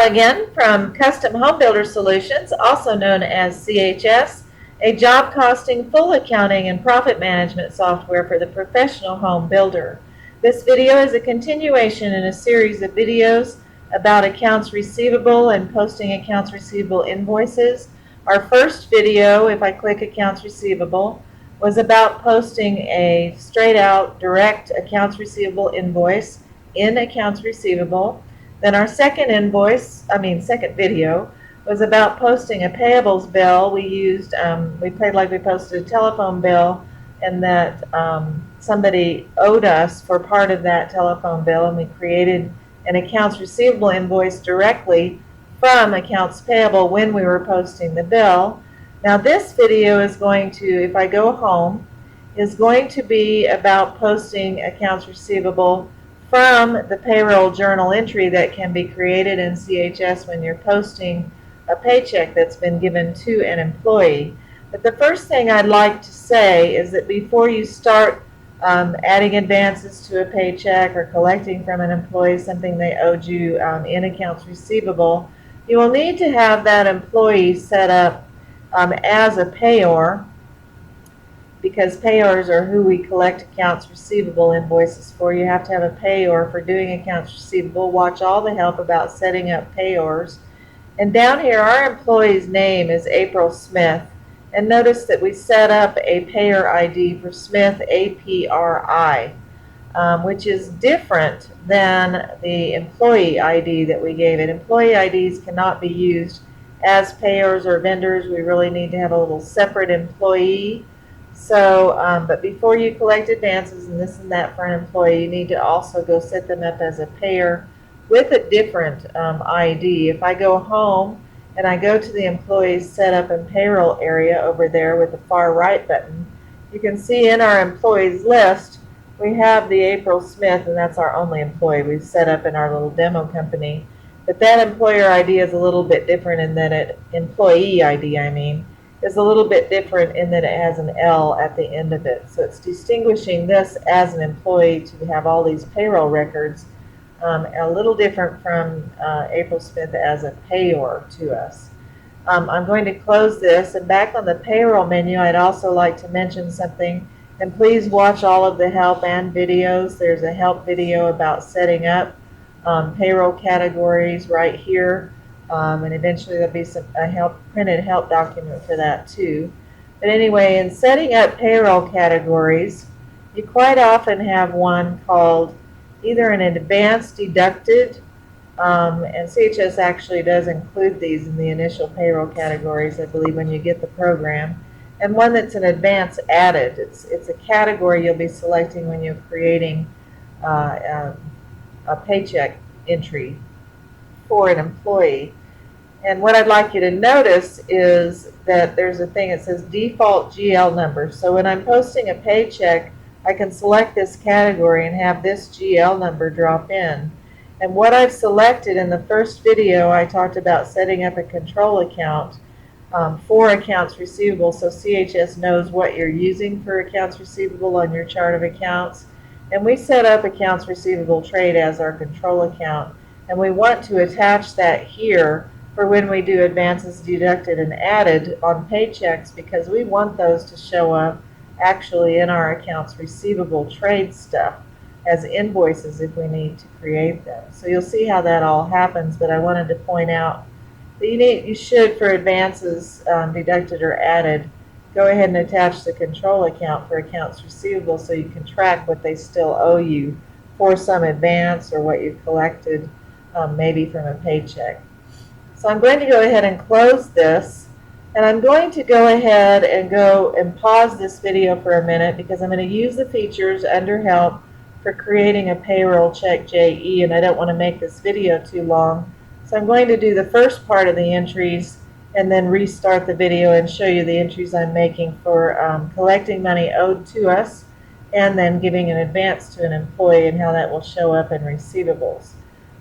again from Custom Home Builder Solutions, also known as CHS, a job costing, full accounting, and profit management software for the professional home builder. This video is a continuation in a series of videos about accounts receivable and posting accounts receivable invoices. Our first video, if I click accounts receivable, was about posting a straight out direct accounts receivable invoice in accounts receivable. Then our second video was about posting a payables bill. We played like we posted a telephone bill, and that somebody owed us for part of that telephone bill, and we created an accounts receivable invoice directly from accounts payable when we were posting the bill. Now this video is going to, if I go home, is going to be about posting accounts receivable from the payroll journal entry that can be created in CHS when you're posting a paycheck that's been given to an employee. But the first thing I'd like to say is that before you start adding advances to a paycheck or collecting from an employee something they owed you in accounts receivable, you will need to have that employee set up as a payor, because payors are who we collect accounts receivable invoices for. You have to have a payor for doing accounts receivable. Watch all the help about setting up payors. And down here, our employee's name is April Smith. And notice that we set up a payer ID for Smith, APRI, which is different than the employee ID that we gave it. Employee IDs cannot be used as payors or vendors. We really need to have a little separate employee. So, but before you collect advances and this and that for an employee, you need to also go set them up as a payer with a different ID. If I go home and I go to the employees setup and payroll area over there with the far right button, you can see in our employees list we have the April Smith, and that's our only employee we've set up in our little demo company. But that employer ID is a little bit different in that employee ID, is a little bit different in that it has an L at the end of it. So it's distinguishing this as an employee to have all these payroll records, a little different from April Smith as a payor to us. I'm going to close this, and back on the payroll menu I'd also like to mention something, and please watch all of the help and videos. There's a help video about setting up payroll categories right here. And eventually there'll be a printed help document for that too. But anyway, in setting up payroll categories, you quite often have one called either an advanced deducted, and CHS actually does include these in the initial payroll categories, I believe, when you get the program, and one that's an advanced added. It's a category you'll be selecting when you're creating a paycheck entry for an employee. And what I'd like you to notice is that there's a thing that says default GL number. So when I'm posting a paycheck, I can select this category and have this GL number drop in. And what I've selected in the first video, I talked about setting up a control account for accounts receivable, so CHS knows what you're using for accounts receivable on your chart of accounts. And we set up accounts receivable trade as our control account. And we want to attach that here for when we do advances deducted and added on paychecks, because we want those to show up actually in our accounts receivable trade stuff as invoices if we need to create them. So you'll see how that all happens, but I wanted to point out that you should, for advances deducted or added, go ahead and attach the control account for accounts receivable so you can track what they still owe you for some advance or what you've collected maybe from a paycheck. So I'm going to go ahead and close this, and I'm going to go ahead and go and pause this video for a minute, because I'm going to use the features under help for creating a payroll check JE, and I don't want to make this video too long. So I'm going to do the first part of the entries and then restart the video and show you the entries I'm making for collecting money owed to us and then giving an advance to an employee and how that will show up in receivables.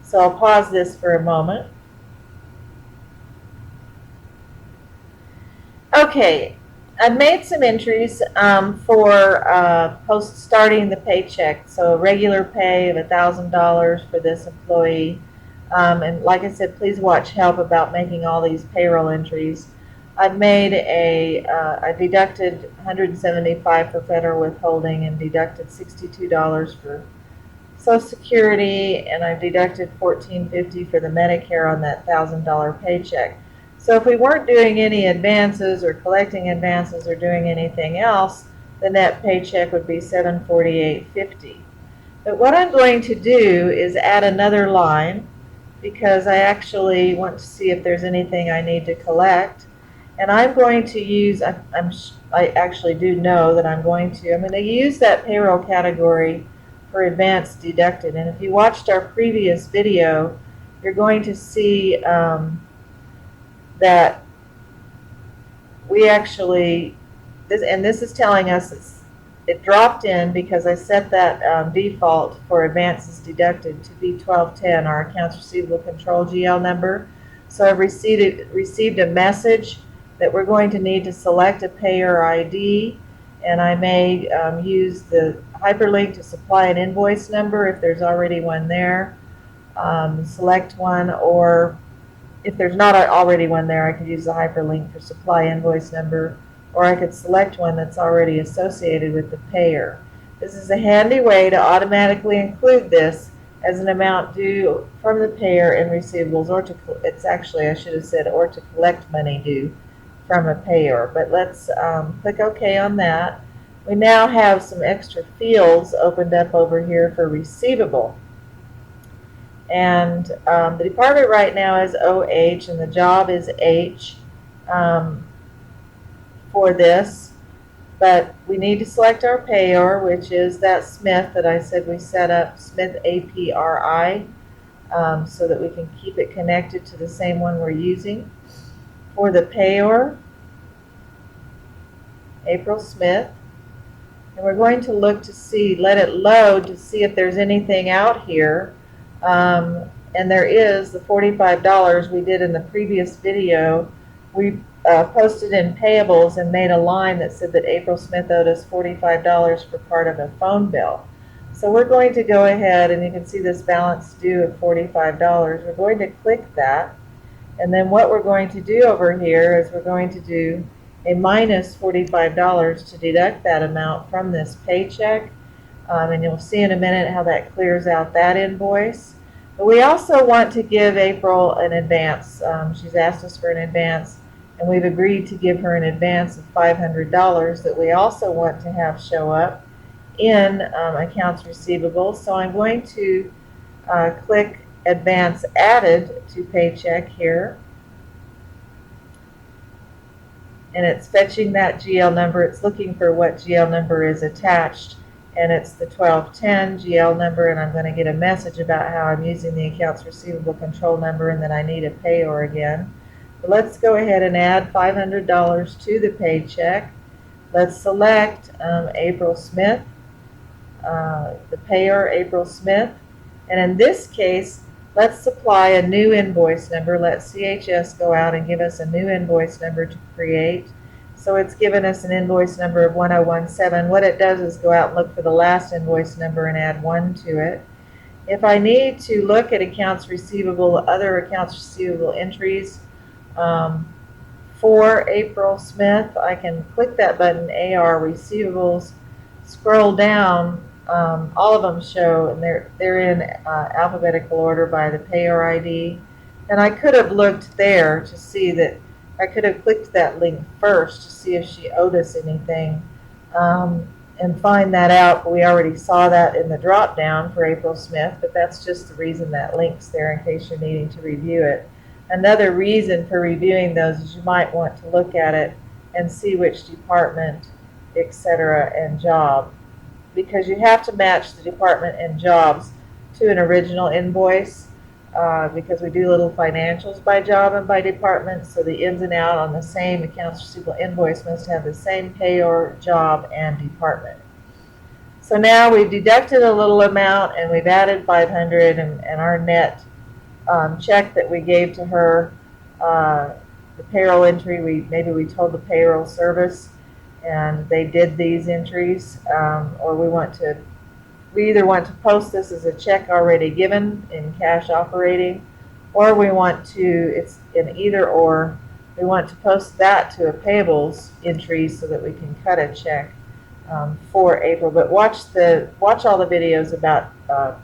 So I'll pause this for a moment. Okay, I've made some entries for starting the paycheck. So a regular pay of $1,000 for this employee. And like I said, please watch help about making all these payroll entries. I've made I deducted $175 for federal withholding and deducted $62 for Social Security, and I've deducted $14.50 for the Medicare on that $1,000 paycheck. So if we weren't doing any advances or collecting advances or doing anything else, the net paycheck would be $748.50. But what I'm going to do is add another line because I actually want to see if there's anything I need to collect. And I'm going to use, I actually do know that I'm going to use that payroll category for advance deducted. And if you watched our previous video, you're going to see that we actually, this is telling us it dropped in because I set that default for advances deducted to be 1210, our accounts receivable control GL number. So I've received a message that we're going to need to select a payer ID, and I may use the hyperlink to supply an invoice number if there's already one there. Select one, or if there's not already one there, I could use the hyperlink for supply invoice number, or I could select one that's already associated with the payer. This is a handy way to automatically include this as an amount due from the payer in receivables, or it's actually, I should have said, or to collect money due from a payer. But let's click OK on that. We now have some extra fields opened up over here for receivable. And the department right now is OH, and the job is H for this. But we need to select our payer, which is that Smith that I said we set up, Smith APRI, so that we can keep it connected to the same one we're using. For the payer, April Smith. And we're going to look to see, let it load to see if there's anything out here. And there is the $45 we did in the previous video. We posted in payables and made a line that said that April Smith owed us $45 for part of a phone bill. So we're going to go ahead, and you can see this balance due of $45. We're going to click that. And then what we're going to do over here is we're going to do a minus $45 to deduct that amount from this paycheck. And you'll see in a minute how that clears out that invoice. But we also want to give April an advance. She's asked us for an advance, and we've agreed to give her an advance of $500 that we also want to have show up in accounts receivable. So I'm going to click advance added to paycheck here. And it's fetching that GL number. It's looking for what GL number is attached. And it's the 1210 GL number, and I'm going to get a message about how I'm using the accounts receivable control number and that I need a payor again. But let's go ahead and add $500 to the paycheck. Let's select April Smith, the payer April Smith. And in this case, let's supply a new invoice number. Let CHS go out and give us a new invoice number to create. So it's given us an invoice number of 1017. What it does is go out and look for the last invoice number and add 1 to it. If I need to look at accounts receivable, other accounts receivable entries for April Smith, I can click that button, AR Receivables, scroll down. All of them show, and they're in alphabetical order by the payer ID. And I could have looked there to see that I could have clicked that link first to see if she owed us anything and find that out. But we already saw that in the drop down for April Smith, but that's just the reason that link's there in case you're needing to review it. Another reason for reviewing those is you might want to look at it and see which department, etc., and job, because you have to match the department and jobs to an original invoice. Because we do little financials by job and by department, so the ins and out on the same accounts receivable invoice must have the same payor, job, and department. So now we've deducted a little amount and we've added $500, and our net check that we gave to her, the payroll entry, maybe we told the payroll service and they did these entries, or we either want to post this as a check already given in cash operating, or we want to, it's an either or, we want to post that to a payables entry so that we can cut a check for April. But watch all the videos about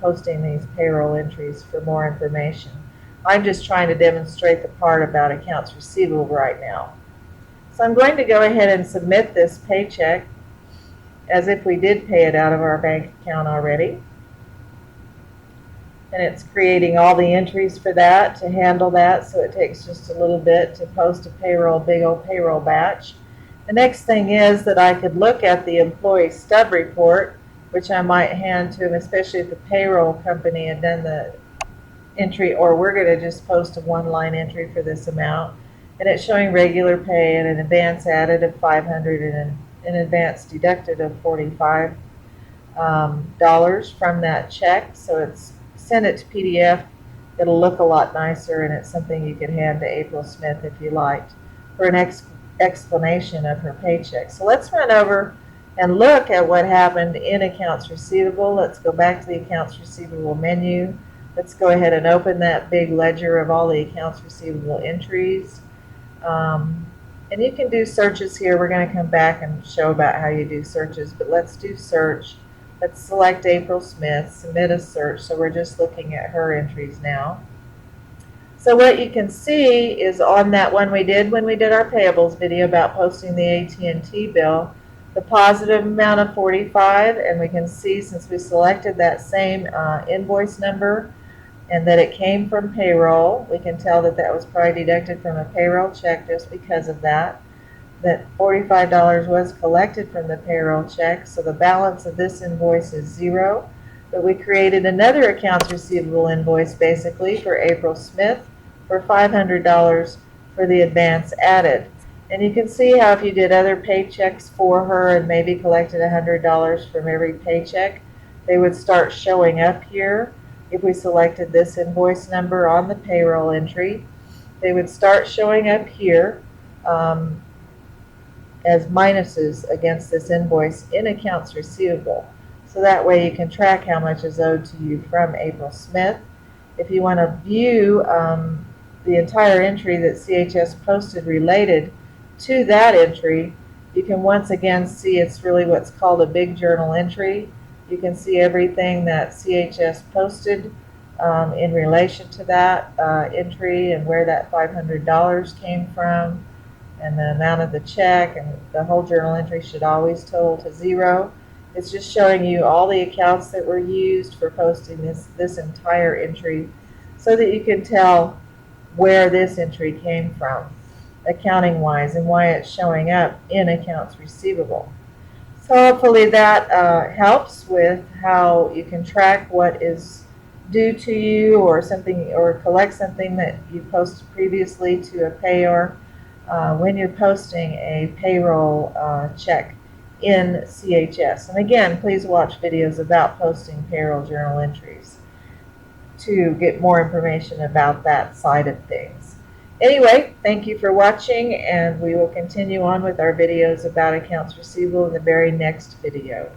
posting these payroll entries for more information. I'm just trying to demonstrate the part about accounts receivable right now. So I'm going to go ahead and submit this paycheck as if we did pay it out of our bank account already. And it's creating all the entries for that to handle that, so it takes just a little bit to post a payroll, big old payroll batch. The next thing is that I could look at the employee stub report, which I might hand to them, especially if the payroll company had done the entry, or we're going to just post a one-line entry for this amount. And it's showing regular pay and an advance added of $500 and an advance deducted of $45 from that check. So it's send it to PDF. It'll look a lot nicer, and it's something you could hand to April Smith if you liked for an explanation of her paycheck. So let's run over and look at what happened in accounts receivable. Let's go back to the accounts receivable menu. Let's go ahead and open that big ledger of all the accounts receivable entries. And you can do searches here. We're going to come back and show about how you do searches, but let's do search. Let's select April Smith, submit a search. So we're just looking at her entries now. So what you can see is on that one we did when we did our payables video about posting the AT&T bill, the positive amount of 45, and we can see since we selected that same invoice number and that it came from payroll, we can tell that that was probably deducted from a payroll check just because of that. That $45 was collected from the payroll check, so the balance of this invoice is 0. But we created another accounts receivable invoice basically for April Smith for $500 for the advance added. And you can see how if you did other paychecks for her and maybe collected $100 from every paycheck, they would start showing up here. If we selected this invoice number on the payroll entry, they would start showing up here as minuses against this invoice in accounts receivable. So that way you can track how much is owed to you from April Smith. If you want to view the entire entry that CHS posted related to that entry, you can once again see it's really what's called a big journal entry. You can see everything that CHS posted in relation to that entry and where that $500 came from, and the amount of the check, and the whole journal entry should always total to 0. It's just showing you all the accounts that were used for posting this entire entry so that you can tell where this entry came from accounting wise and why it's showing up in accounts receivable. So hopefully that helps with how you can track what is due to you or something, or collect something that you posted previously to a payer when you're posting a payroll check in CHS. And again, please watch videos about posting payroll journal entries to get more information about that side of things. Anyway, thank you for watching, and we will continue on with our videos about accounts receivable in the very next video.